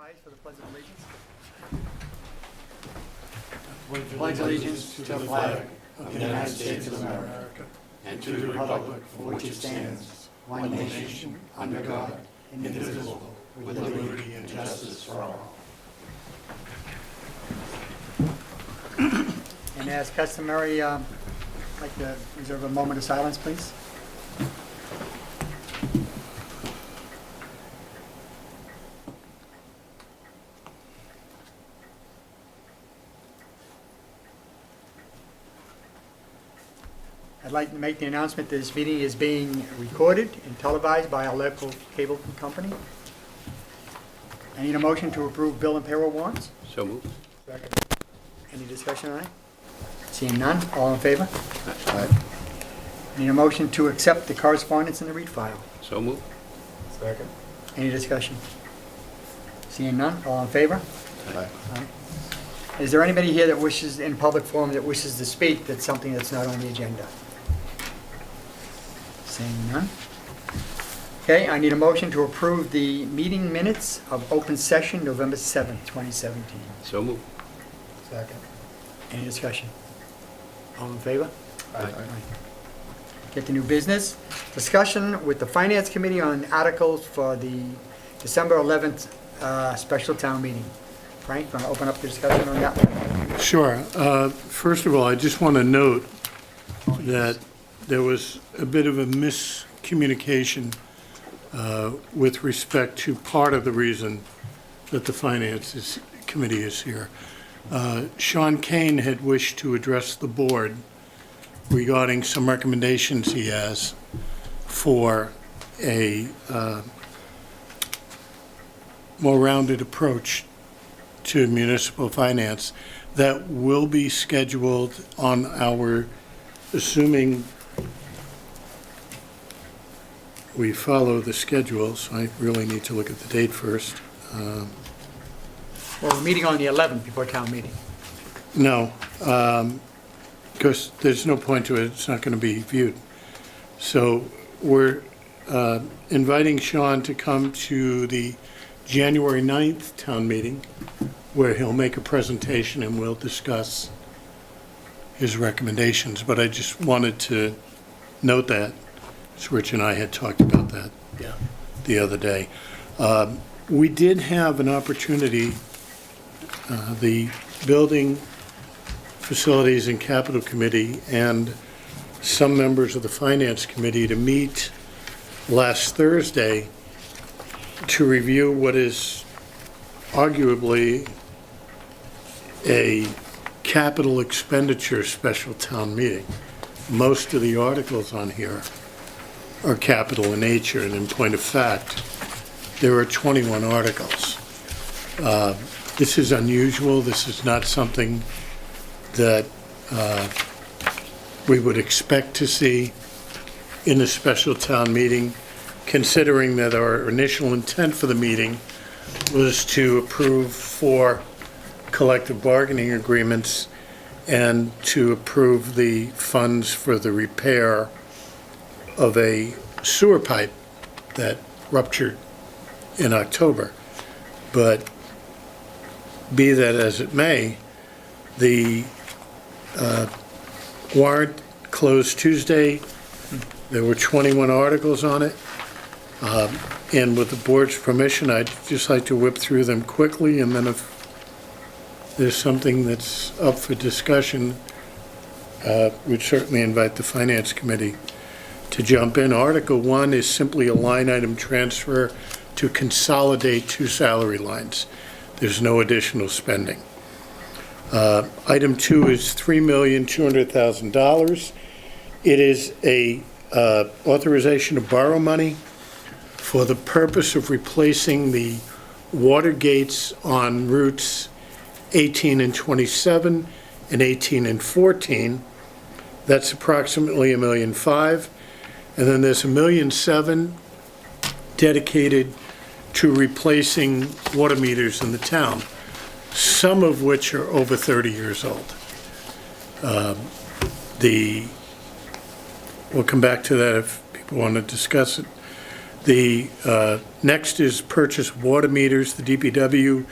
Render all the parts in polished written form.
rise for the Pledge of Allegiance. Pledge allegiance to the flag of the United States of America and to the republic for which it stands, one nation, under God, indivisible, with liberty and justice for all. And as customary, I'd like to reserve a moment of silence, please. I'd like to make the announcement that this meeting is being recorded and televised by our local cable company. I need a motion to approve bill and payroll warrants. So moved. Second. Any discussion on it? Seeing none, all in favor? Aye. Need a motion to accept the correspondence in the read file. So moved. Second. Any discussion? Seeing none, all in favor? Aye. Aye. Is there anybody here that wishes, in public forum, that wishes to speak that's something that's not on the agenda? Seeing none. Okay, I need a motion to approve the meeting minutes of open session November 7th, 2017. So moved. Second. Any discussion? All in favor? Aye. Get to new business. Discussion with the Finance Committee on articles for the December 11th special town meeting. Frank, want to open up the discussion on that one? Sure. First of all, I just want to note that there was a bit of a miscommunication with respect to part of the reason that the Finance Committee is here. Sean Kane had wished to address the board regarding some recommendations he has for a more rounded approach to municipal finance that will be scheduled on our, assuming we follow the schedule, so I really need to look at the date first. Well, we're meeting on the 11th before town meeting. No, because there's no point to it, it's not going to be viewed. So we're inviting Sean to come to the January 9th town meeting, where he'll make a presentation and we'll discuss his recommendations. But I just wanted to note that, as Rich and I had talked about that the other day. We did have an opportunity, the Building, Facilities and Capital Committee and some members of the Finance Committee to meet last Thursday to review what is arguably a capital expenditure special town meeting. Most of the articles on here are capital in nature, and in point of fact, there are 21 articles. This is unusual. This is not something that we would expect to see in a special town meeting, considering that our initial intent for the meeting was to approve 4 collective bargaining agreements and to approve the funds for the repair of a sewer pipe that ruptured in October. But be that as it may, the warrant closed Tuesday. There were 21 articles on it. And with the board's permission, I'd just like to whip through them quickly, and then if there's something that's up for discussion, we'd certainly invite the Finance Committee to jump in. Article 1 is simply a line item transfer to consolidate 2 salary lines. There's no additional spending. Item 2 is $3,200,000. It is a authorization to borrow money for the purpose of replacing the water gates on routes 18 and 27 and 18 and 14. That's approximately $1.5 million. And then there's $1.7 million dedicated to replacing water meters in the town, some of which are over 30 years old. We'll come back to that if people want to discuss it. The next is purchase water meters. The DPW,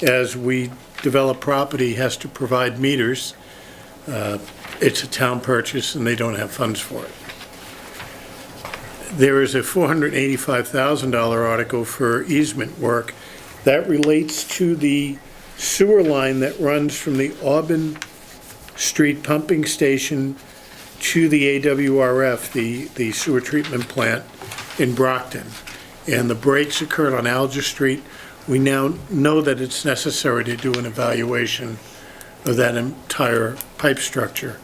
as we develop property, has to provide meters. It's a town purchase, and they don't have funds for it. There is a $485,000 article for easement work. That relates to the sewer line that runs from the Auburn Street pumping station to the AWRF, the sewer treatment plant in Brockton. And the breaks occurred on Alger Street. We now know that it's necessary to do an evaluation of that entire pipe structure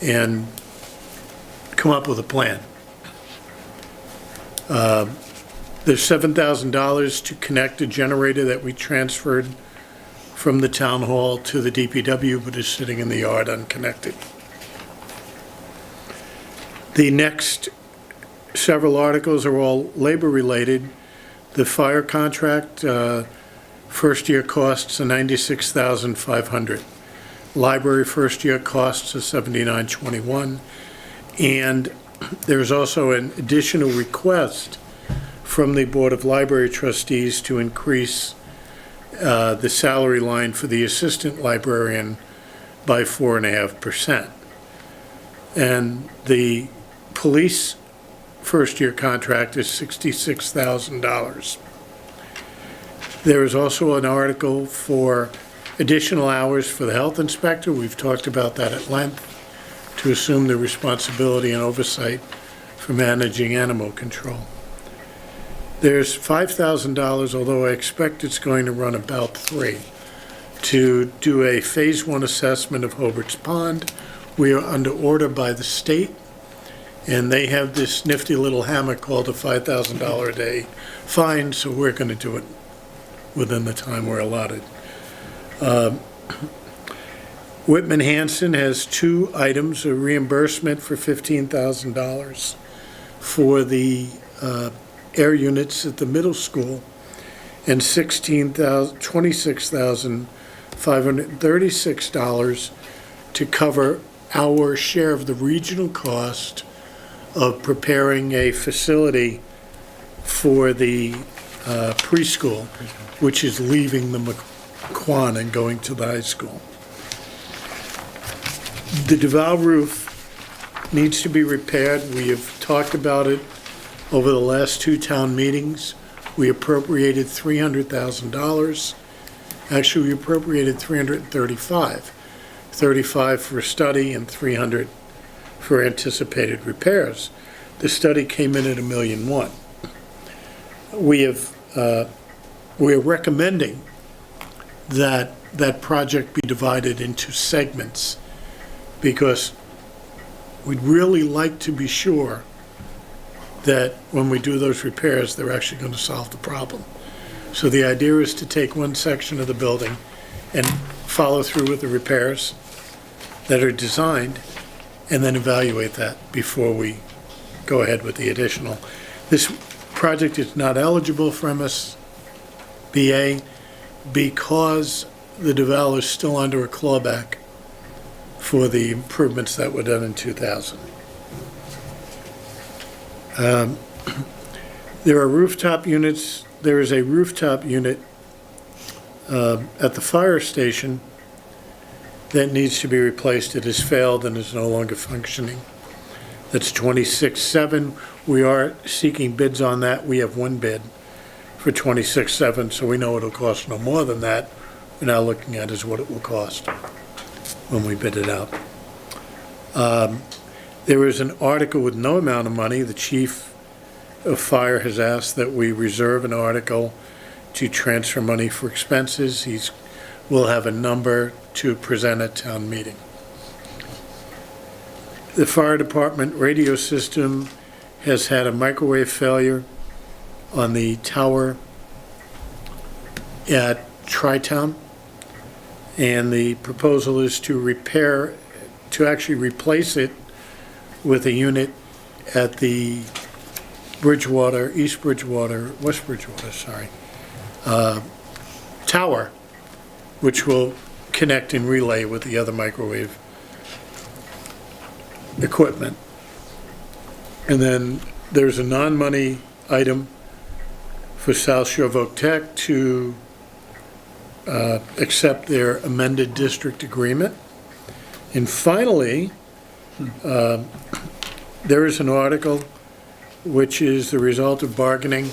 and come up with a plan. There's $7,000 to connect a generator that we transferred from the town hall to the DPW, but is sitting in the yard unconnected. The next several articles are all labor-related. The fire contract, first-year costs are $96,500. Library first-year costs are $79,21. And there's also an additional request from the Board of Library Trustees to increase the salary line for the assistant librarian by 4.5%. And the police first-year contract is $66,000. There is also an article for additional hours for the health inspector. We've talked about that at length, to assume the responsibility and oversight for managing animal control. There's $5,000, although I expect it's going to run about $3,000, to do a Phase 1 assessment of Hobart's Pond. We are under order by the state, and they have this nifty little hammer called a $5,000 a day fine, so we're going to do it within the time we're allotted. Whitman Hanson has two items: a reimbursement for $15,000 for the air units at the middle school, and $26,536 to cover our share of the regional cost of preparing a facility for the preschool, which is leaving the McQuan and going to the high school. The Duval roof needs to be repaired. We have talked about it over the last two town meetings. We appropriated $300,000. Actually, we appropriated $335,000. $35,000 for a study and $300,000 for anticipated repairs. The study came in at $1.1 million. We're recommending that that project be divided into segments, because we'd really like to be sure that when we do those repairs, they're actually going to solve the problem. So the idea is to take one section of the building and follow through with the repairs that are designed, and then evaluate that before we go ahead with the additional. This project is not eligible for MSBA because the Duval is still under a clawback for the improvements that were done in 2000. There are rooftop units. There is a rooftop unit at the fire station that needs to be replaced. It has failed and is no longer functioning. That's 26.7. We are seeking bids on that. We have one bid for 26.7, so we know it'll cost no more than that. We're now looking at is what it will cost when we bid it out. There is an article with no amount of money. The chief of fire has asked that we reserve an article to transfer money for expenses. We'll have a number to present at town meeting. The fire department radio system has had a microwave failure on the tower at Tri-Town, and the proposal is to actually replace it with a unit at the West Bridgewater, tower, which will connect and relay with the other microwave equipment. And then there's a non-money item for South Shore Voc Tech to accept their amended district agreement. And finally, there is an article which is the result of bargaining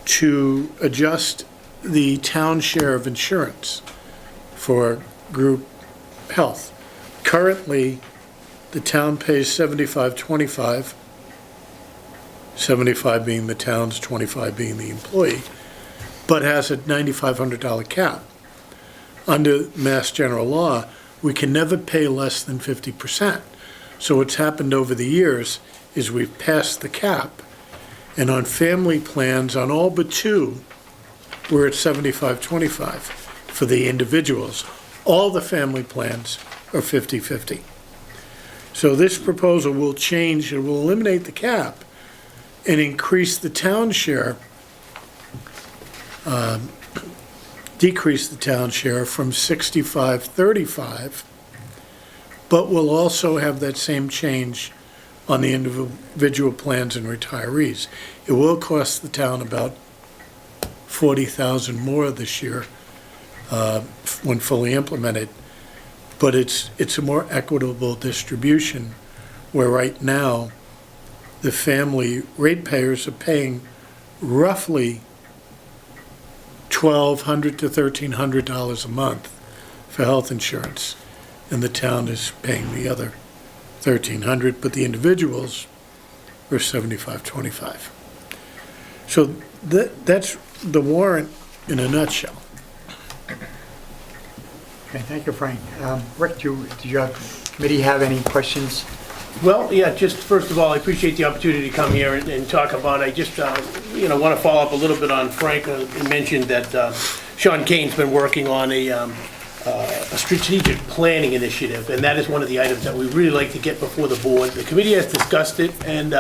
to adjust the town share of insurance for group health. Currently, the town pays 75/25, 75 being the town's, 25 being the employee, but has a $9,500 cap. Under Mass General Law, we can never pay less than 50%. So what's happened over the years is we've passed the cap, and on family plans, on all but two, we're at 75/25 for the individuals. All the family plans are 50/50. So this proposal will change, it will eliminate the cap and increase the town share, decrease the town share from 65/35, but will also have that same change on the individual plans and retirees. It will cost the town about $40,000 more this year when fully implemented, but it's a more equitable distribution, where right now the family ratepayers are paying roughly $1,200 to $1,300 a month for health insurance, and the town is paying the other $1,300, but the individuals are 75/25. So that's the warrant in a nutshell. Okay, thank you, Frank. Rick, did your committee have any questions? Well, yeah, just first of all, I appreciate the opportunity to come here and talk about it. I just, want to follow up a little bit on Frank. He mentioned that Sean Kane's been working on a strategic planning initiative, and that is one of the items that we really like to get before the board. The committee has discussed it and,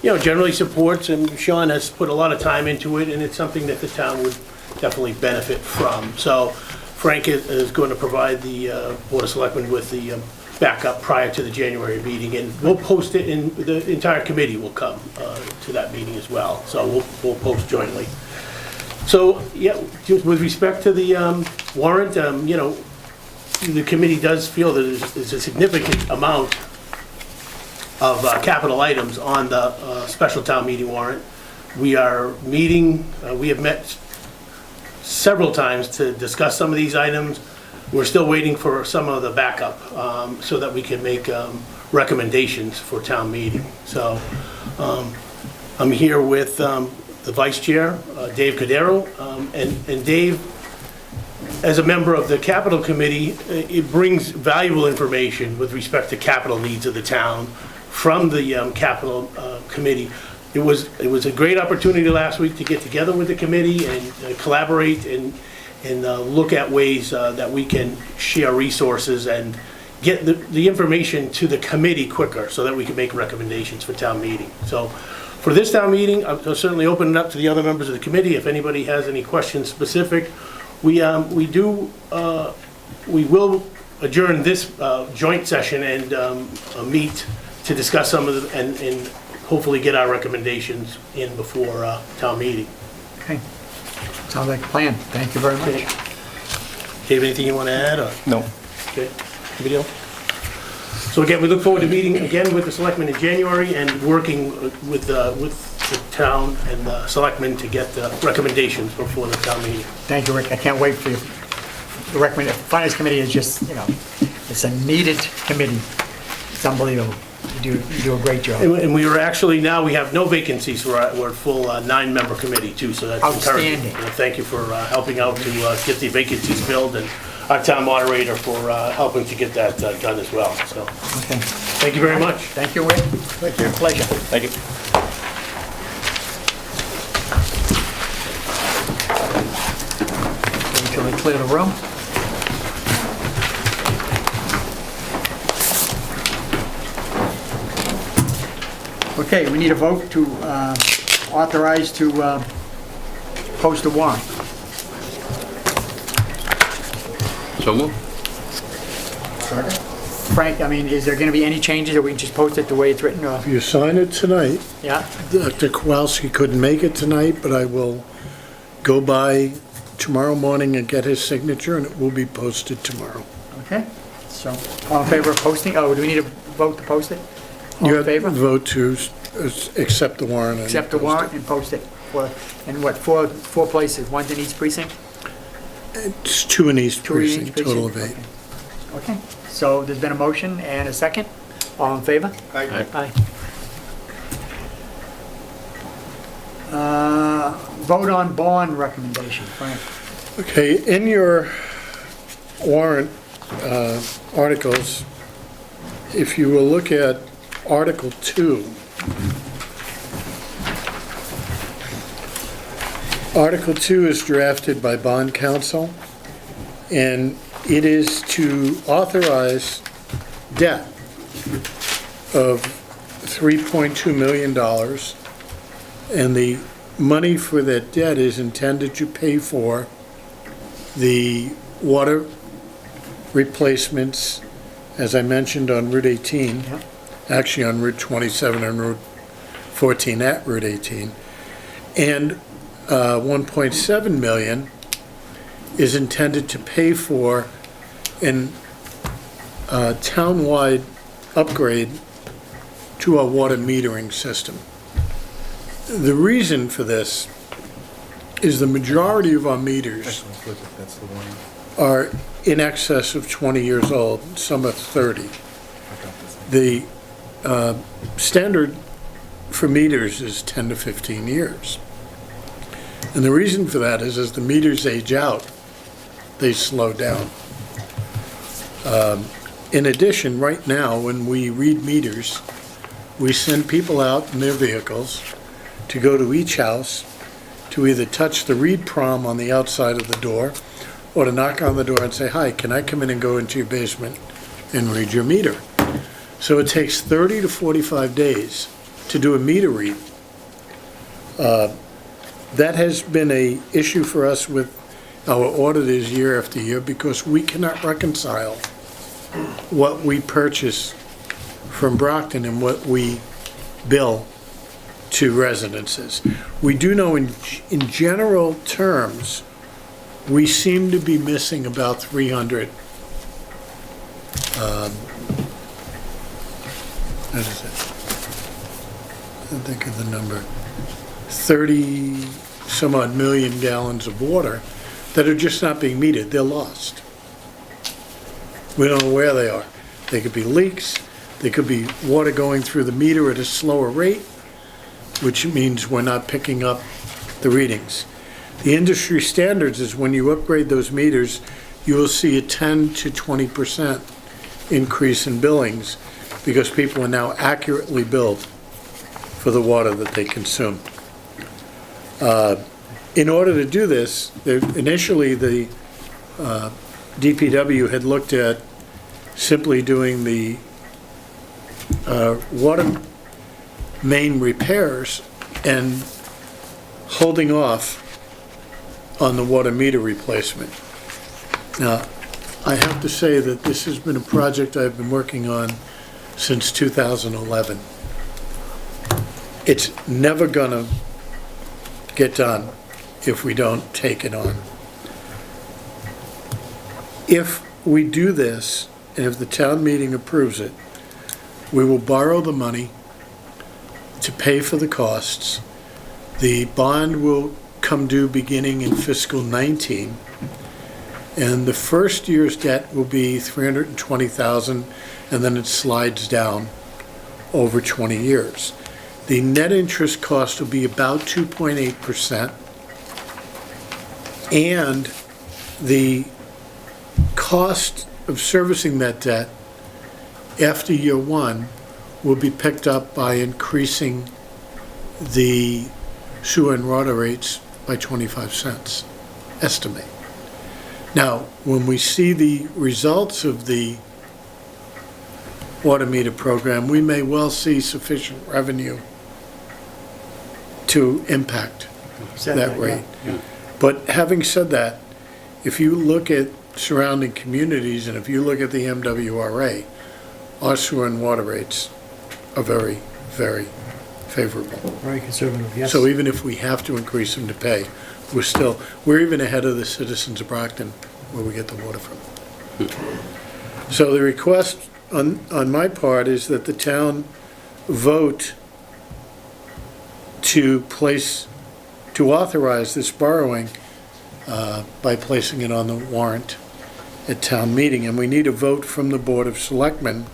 generally supports, and Sean has put a lot of time into it, and it's something that the town would definitely benefit from. So Frank is going to provide the Board of Selectmen with the backup prior to the January meeting, and we'll post it, and the entire committee will come to that meeting as well. So we'll post jointly. So, yeah, just with respect to the warrant, the committee does feel that there's a significant amount of capital items on the special town meeting warrant. We are meeting, we have met several times to discuss some of these items. We're still waiting for some of the backup so that we can make recommendations for town meeting. So I'm here with the vice chair, Dave Cordero, and Dave, as a member of the capital committee, it brings valuable information with respect to capital needs of the town from the capital committee. It was a great opportunity last week to get together with the committee and collaborate and look at ways that we can share resources and get the information to the committee quicker so that we can make recommendations for town meeting. So for this town meeting, I'll certainly open it up to the other members of the committee if anybody has any questions specific. We will adjourn this joint session and meet to discuss some of the, and hopefully get our recommendations in before town meeting. Okay, sounds like a plan. Thank you very much. Okay. Dave, anything you want to add? Or? No. Okay, anybody else? So again, we look forward to meeting again with the selectmen in January and working with the town and the selectmen to get the recommendations before the town meeting. Thank you, Rick. I can't wait for you. The Finance Committee is just, it's a needed committee. It's unbelievable. You do a great job. And we are actually, now we have no vacancies. We're a full 9-member committee too, so that's encouraging. Outstanding. Thank you for helping out to get the vacancies filled, and our town moderator for helping to get that done as well. So, Okay. thank you very much. Thank you, Rick. Thank you. Pleasure. Thank you. Until we clear the room. Okay, we need a vote to authorize to post a warrant. So moved. Second. Frank, I mean, is there gonna be any changes, or we can just post it the way it's written, or, If you sign it tonight, yeah? Dr. Kowalski couldn't make it tonight, but I will go by tomorrow morning and get his signature, and it will be posted tomorrow. Okay, so, all in favor of posting, oh, do we need a vote to post it? All You in have to favor? vote to accept the warrant. and Accept the post warrant it. and post it for, in what, four places, one's in each precinct? It's 2 in each Two in each precinct, total of 8. precinct? Okay, so there's been a motion and a second, all in favor? Aye. Aye. Vote on bond recommendation, Frank. Okay, in your warrant articles, if you will look at Article 2, Article 2 is drafted by bond counsel, and it is to authorize debt of $3.2 million, and the money for that debt is intended to pay for the water replacements, as I mentioned, on Route 18, Yeah. actually on Route 27 and Route 14 at Route 18, and 1.7 million is intended to pay for an townwide upgrade to our water metering system. The reason for this is the majority of our meters That's the one. are in excess of 20 years old, some are 30. The standard for meters is 10 to 15 years. And the reason for that is as the meters age out, they slow down. In addition, right now, when we read meters, we send people out in their vehicles to go to each house to either touch the read prom on the outside of the door or to knock on the door and say, "Hi, can I come in and go into your basement and read your meter?" So it takes 30 to 45 days to do a meter read. That has been a issue for us with our auditors year after year because we cannot reconcile what we purchase from Brockton and what we bill to residences. We do know in general terms, we seem to be missing about 300, what is it? I think of the number, 30 some odd million gallons of water that are just not being metered. They're lost. We don't know where they are. They could be leaks, they could be water going through the meter at a slower rate, which means we're not picking up the readings. The industry standards is when you upgrade those meters, you will see a 10 to 20% increase in billings because people are now accurately billed for the water that they consume. In order to do this, initially the DPW had looked at simply doing the water main repairs and holding off on the water meter replacement. Now, I have to say that this has been a project I've been working on since 2011. It's never gonna get done if we don't take it on. If we do this, and if the town meeting approves it, we will borrow the money to pay for the costs. The bond will come due beginning in fiscal 19, and the first year's debt will be $320,000, and then it slides down over 20 years. The net interest cost will be about 2.8%, and the cost of servicing that debt after year one will be picked up by increasing the sewer and water rates by 25 cents, estimate. Now, when we see the results of the water meter program, we may well see sufficient revenue to impact that rate. But having said that, if you look at surrounding communities and if you look at the MWRA, our sewer and water rates are very, very favorable. Very conservative, yes. So even if we have to increase them to pay, we're even ahead of the citizens of Brockton where we get the water from. So the request on my part is that the town vote to authorize this borrowing by placing it on the warrant at town meeting. And we need a vote from the Board of Selectmen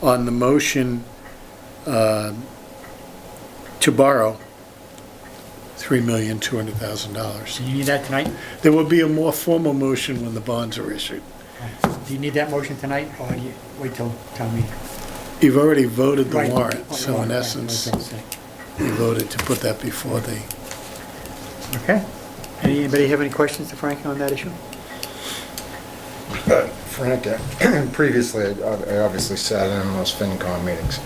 on the motion to borrow $3,200,000. Do you need that tonight? There will be a more formal motion when the bonds are issued. Do you need that motion tonight, or do you wait till town meeting? You've already voted the Right. warrant, so in Right, essence, right. you voted to put that before the, Okay. Anybody have any questions to Frank on that issue? Frank, previously, I obviously sat in on those FinCom meetings.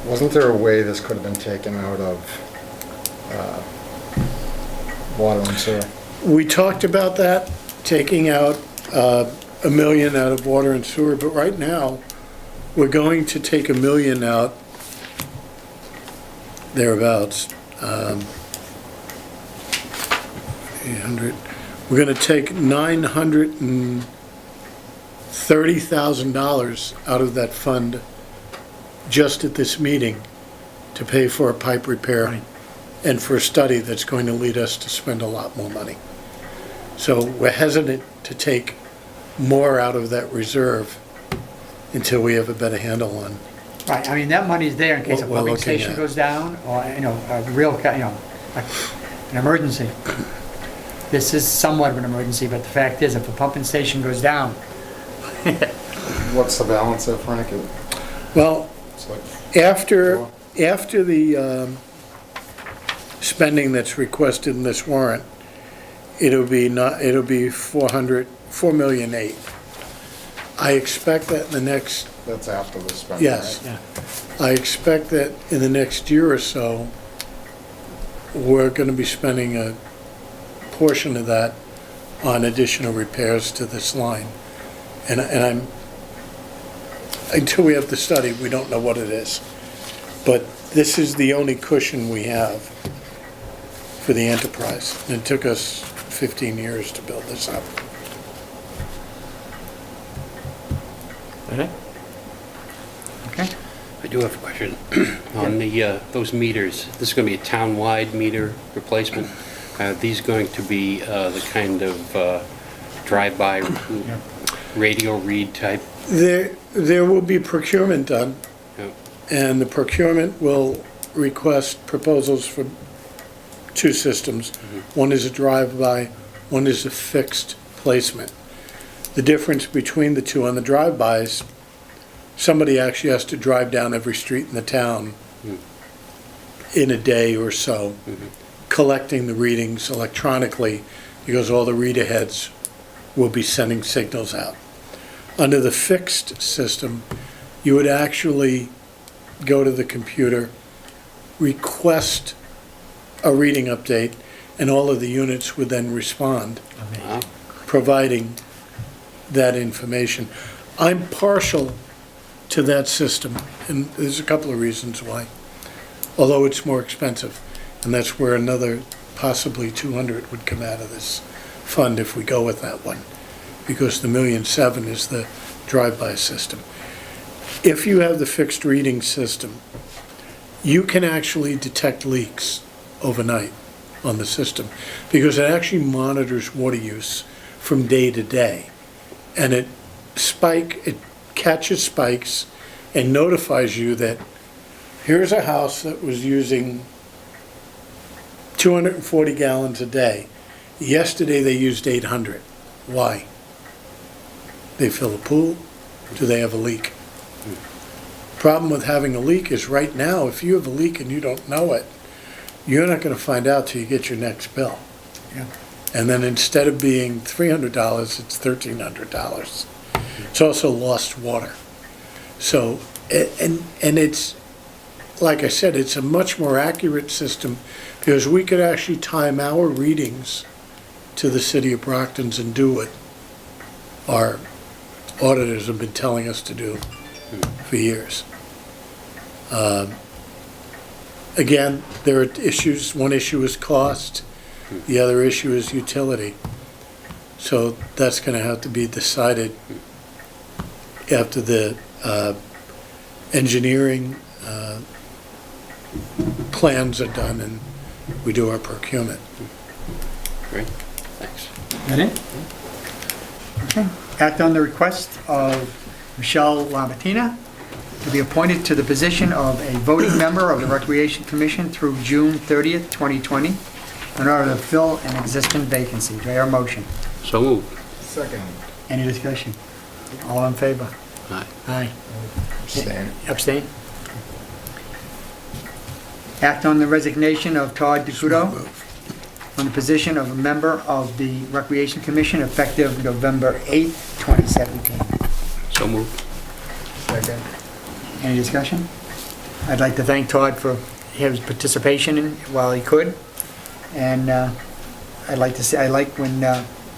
Wasn't there a way this could have been taken out of water and sewer? we talked about that, taking out $1 million out of water and sewer, but right now, we're going to take $1 million out, thereabouts. 800, we're gonna take $930,000 out of that fund just at this meeting to pay for a pipe repair Right. and for a study that's going to lead us to spend a lot more money. So we're hesitant to take more out of that reserve until we have a better handle on. Right, I mean, that money's there in case a What we're pumping looking station at. goes down, or, a real, an emergency. This is somewhat of an emergency, but the fact is, if a pumping station goes down, What's the balance there, Frank? Well, It's like after the spending that's requested in this warrant, it'll be 4,800,000. I expect that in the next, that's after the spending, yes, right? yeah. I expect that in the next year or so, we're gonna be spending a portion of that on additional repairs to this line. And until we have the study, we don't know what it is. But this is the only cushion we have for the enterprise. And it took us 15 years to build this up. Okay? Okay? I do have a question on those meters. This is going to be a town-wide meter replacement. Are these going to be the kind of drive-by radio read type? There will be procurement done, Yeah. and the procurement will request proposals for two systems. One is a drive-by, one is a fixed placement. The difference between the two on the drive-bys, somebody actually has to drive down every street in the town in a day or so, collecting the readings electronically, because all the reader heads will be sending signals out. Under the fixed system, you would actually go to the computer, request a reading update, and all of the units would then respond, Wow. providing that information. I'm partial to that system, and there's a couple of reasons why. Although it's more expensive, and that's where another possibly 200 would come out of this fund if we go with that one, because the $1,700,000 is the drive-by system. If you have the fixed reading system, you can actually detect leaks overnight on the system, because it actually monitors water use from day to day. And it catches spikes and notifies you that here's a house that was using 240 gallons a day. Yesterday they used 800. Why? They fill a pool? Do they have a leak? Problem with having a leak is right now, if you have a leak and you don't know it, you're not going to find out till you get your next bill. Yeah. And then instead of being $300, it's $1,300. It's also lost water. So, and it's, like I said, it's a much more accurate system, because we could actually time our readings to the city of Brockton's and do what our auditors have been telling us to do for years. Again, there are issues. One issue is cost. The other issue is utility. So that's going to have to be decided after the engineering plans are done and we do our procurement. Great, thanks. That it? Okay. Act on the request of Michelle Lamartina to be appointed to the position of a voting member of the Recreation Commission through June 30th, 2020, in order to fill an existing vacancy. Do I hear a motion? So moved. Second. Any discussion? All in favor? Aye. Aye. Abstain. Abstain? Act on the resignation of Todd So DeCudo moved. on the position of a member of the Recreation Commission effective November 8th, 2017. So moved. Second. Any discussion? I'd like to thank Todd for his participation while he could. And I'd like to say, I like when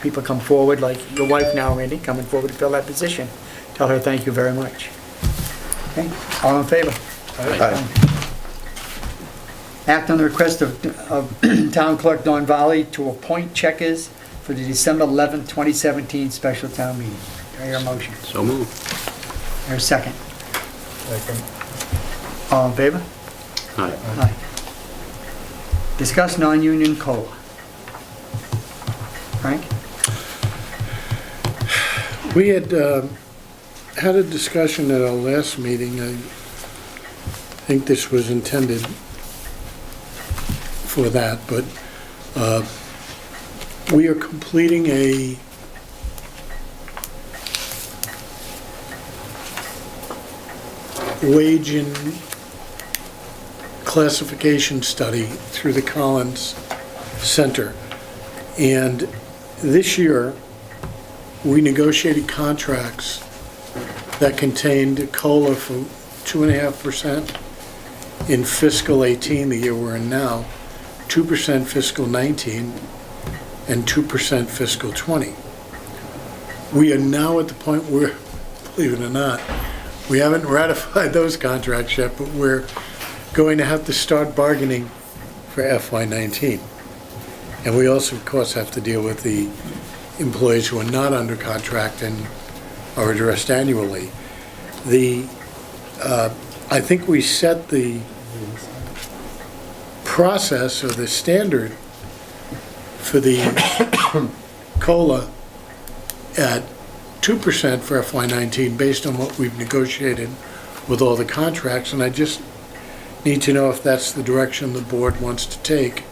people come forward, like your wife now, Randy, coming forward to fill that position. Tell her thank you very much. Okay, all in favor? Aye. Act on the request of Town Clerk Don Valley to appoint checkers for the December 11th, 2017 special town meeting. Do I hear a motion? So moved. Hear a second? Second. All in favor? Aye. Aye. Discuss non-union COLA. Frank? We had had a discussion at our last meeting. I think this was intended for that, but we are completing a wage and classification study through the Collins Center. And this year, we negotiated contracts that contained a COLA for 2.5% in fiscal 18, the year we're in now, 2% fiscal 19, and 2% fiscal 20. We are now at the point where, believe it or not, we haven't ratified those contracts yet, but we're going to have to start bargaining for FY19. And we also, of course, have to deal with the employees who are not under contract and are addressed annually. I think we set the process or the standard for the COLA at 2% for FY19 based on what we've negotiated with all the contracts, and I just need to know if that's the direction the board wants to take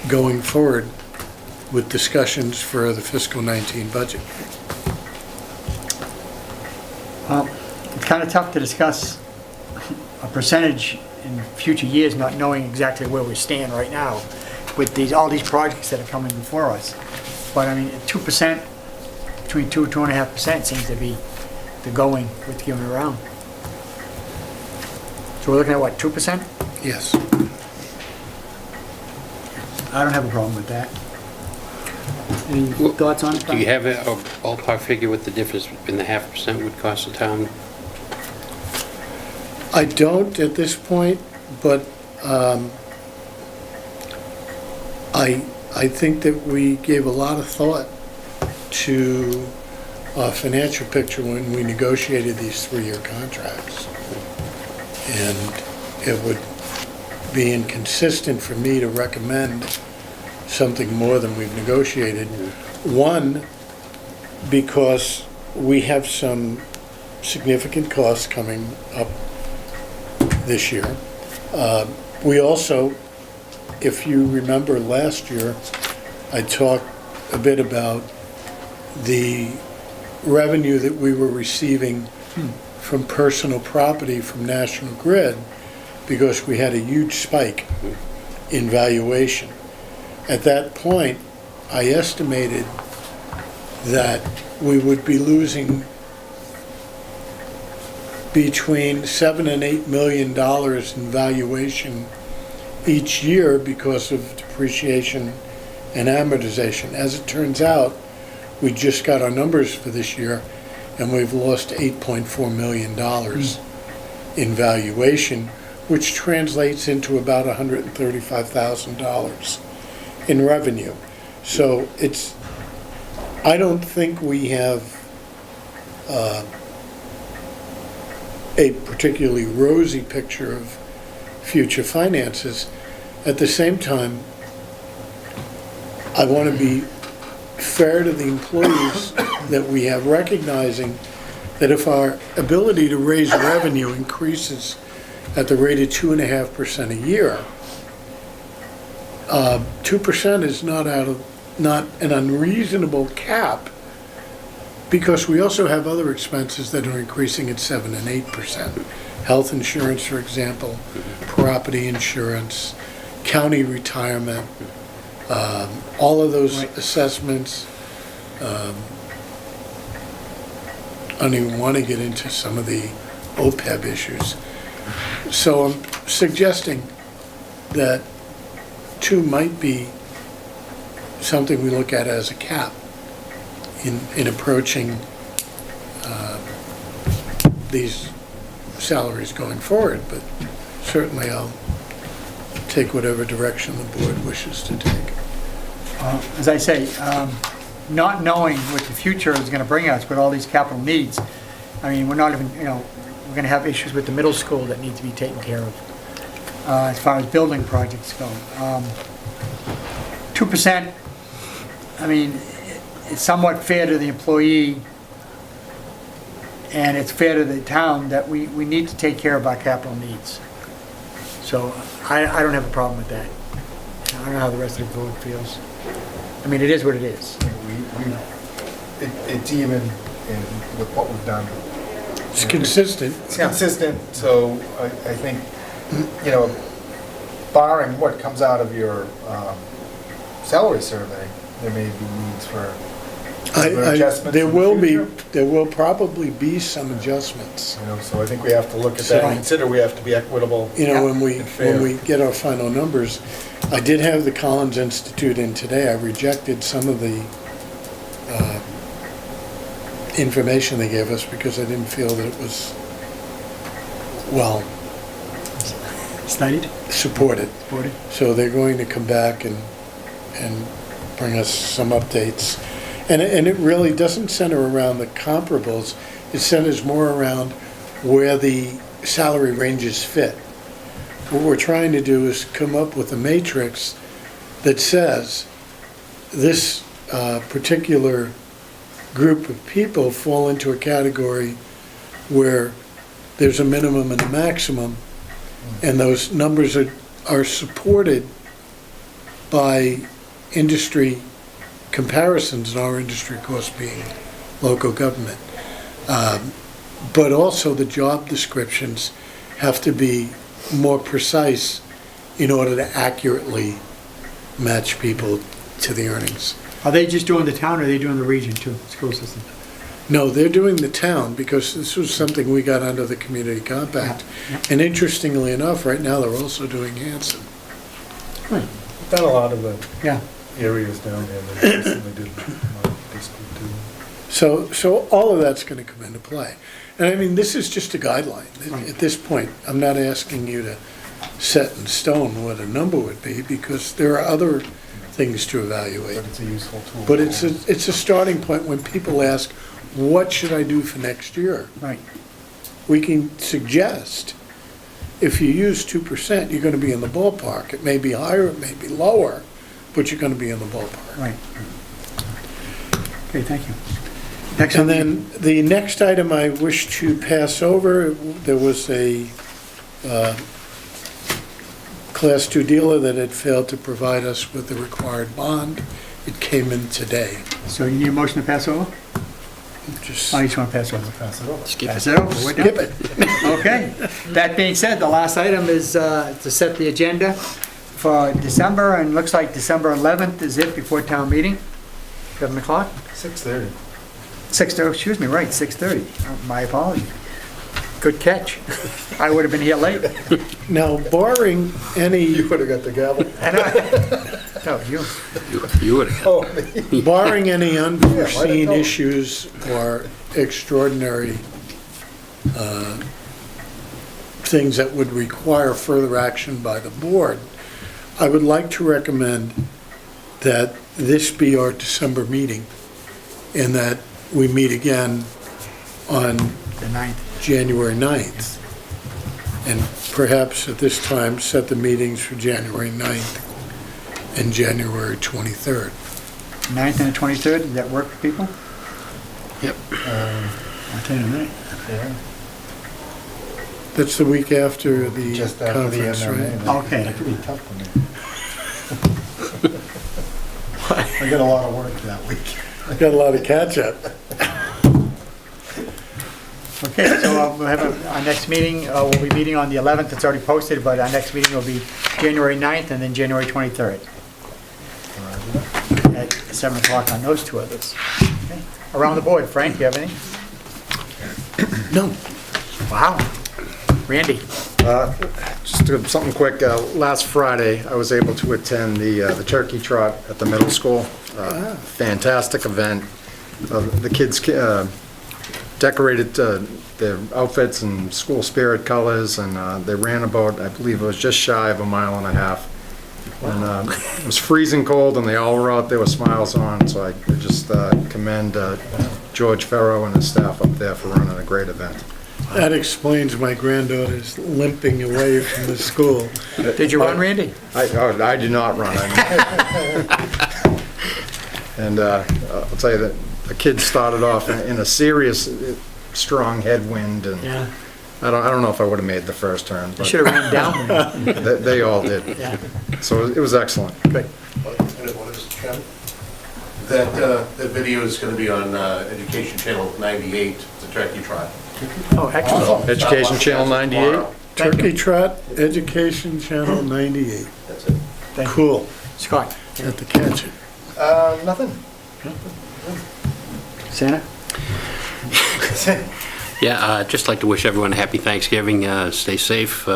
going forward with discussions for the fiscal 19 budget. Well, it's kind of tough to discuss a percentage in future years, not knowing exactly where we stand right now with all these projects that are coming before us. But I mean, 2%, between 2 and 2.5% seems to be the going with giving around. So we're looking at what, 2%? Yes. I don't have a problem with that. Any thoughts on it? Do you have a ballpark figure what the difference in the 0.5% would cost the town? I don't at this point, but I think that we gave a lot of thought to our financial picture when we negotiated these 3-year contracts. And it would be inconsistent for me to recommend something more than we've negotiated. One, because we have some significant costs coming up this year. We also, if you remember last year, I talked a bit about the revenue that we were receiving from personal property from National Grid because we had a huge spike in valuation. At that point, I estimated that we would be losing between $7 and $8 million in valuation each year because of depreciation and amortization. As it turns out, we just got our numbers for this year, and we've lost $8.4 million in valuation, which translates into about $135,000 in revenue. So I don't think we have a particularly rosy picture of future finances. At the same time, I want to be fair to the employees that we have, recognizing that if our ability to raise revenue increases at the rate of 2.5% a year, 2% is not an unreasonable cap, because we also have other expenses that are increasing at 7 and 8%. Health insurance, for example, property insurance, county retirement, all of those assessments. I don't even want to get into some of the OPEB issues. So I'm suggesting that 2 might be something we look at as a cap in approaching these salaries going forward, but certainly I'll take whatever direction the board wishes to take. As I say, not knowing what the future is going to bring us with all these capital needs, I mean, we're not even, we're going to have issues with the middle school that need to be taken care of as far as building projects go. 2%, I mean, it's somewhat fair to the employee, and it's fair to the town that we need to take care of our capital needs. So I don't have a problem with that. I don't know how the rest of the board feels. I mean, it is what it is. It's even with what we've done. It's consistent. It's consistent, so I think, barring what comes out of your salary survey, there may be needs for adjustments. There in the will be, future. there will probably be some adjustments. So I think we have to look at that and consider we have to be equitable. When and fair. we get our final numbers, I did have the Collins Institute in today. I rejected some of the information they gave us because I didn't feel that it was well Studied? supported. Supported? So they're going to come back and bring us some updates. And it really doesn't center around the comparables. It centers more around where the salary ranges fit. What we're trying to do is come up with a matrix that says this particular group of people fall into a category where there's a minimum and a maximum, and those numbers are supported by industry comparisons, and our industry, of course, being local government. But also the job descriptions have to be more precise in order to accurately match people to the earnings. Are they just doing the town, or are they doing the region too, school system? No, they're doing the town, because this was something we got under the community compact. Yeah. And interestingly enough, right now, they're also doing Hanson. Done a lot of the Yeah. areas down there that recently did District 2. So all of that's going to come into play. And I mean, this is just a guideline. Right. At this point, I'm not asking you to set in stone what a number would be, because there are other things to evaluate. But it's a useful tool. But it's a starting point when people ask, what should I do for next year? Right. We can suggest, if you use 2%, you're going to be in the ballpark. It may be higher, it may be lower, but you're going to be in the ballpark. Right. Okay, thank you. Next on And then the next item I wish to pass over, there was a Class 2 dealer that had failed to provide us with the required bond. It came in today. So you need a motion to pass over? Just Oh, you just want to pass over? Pass it over. Pass it over, we're done. skip it. Okay. That being said, the last item is to set the agenda for December, and looks like December 11th is it before town meeting, 7 o'clock? 6:30. 6:30, excuse me, right, 6:30. My apology. Good catch. I would have been here late. Now, barring any, You would have got the gavel. No, you. You would have. Oh, barring any why unforeseen didn't I- issues or extraordinary things that would require further action by the board, I would like to recommend that this be our December meeting, and that we meet again on The 9th. January 9th. And perhaps at this time, set the meetings for January 9th and January 23rd. 9th and the 23rd, does that work for people? Yep. I'll tell you in a minute. That's the week after the Just after the conference, MMA. right? Okay. That could be tough for me. I got a lot of work that week. Got a lot of catch-up. Okay, so we'll have our next meeting, we'll be meeting on the 11th, it's already posted, but our next meeting will be January 9th and then January 23rd. At 7 o'clock on those two others. Okay. Around the board, Frank, you have anything? No. Wow. Randy? Just something quick, last Friday, I was able to attend the turkey trot at the middle school. Fantastic event. The kids decorated their outfits in school spirit colors, and they ran about, I believe it was just shy of a mile and a half. And it was freezing cold, and they all were out there with smiles on, so I just commend George Farrow and his staff up there for running a great event. That explains my granddaughter's limping away from the school. Did you run, Randy? I do not run. And I'll tell you that the kids started off in a serious, strong headwind, and Yeah. I don't know if I would have made the first turn, You but should have ran down there. they all did. Yeah, So it was excellent. good. That video is going to be on Education Channel 98, the turkey trot. Oh, excellent. Education Channel 98? Thank you. Turkey Trot, Education Channel 98. That's it. Thank you. Cool. Scott? Have to catch it. Nothing. Santa? Yeah, I'd just like to wish everyone a happy Thanksgiving, stay safe,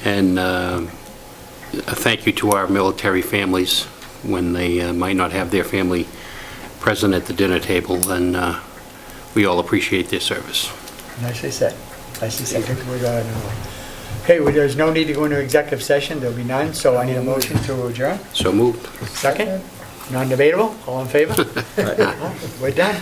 and a thank you to our military families when they might not have their family present at the dinner table, and we all appreciate their service. Nicely said. Nicely said. Okay, well, there's no need to go into executive session, there'll be none, so I need a motion to adjourn. So moved. Second? Non-debatable, all in favor? We're done.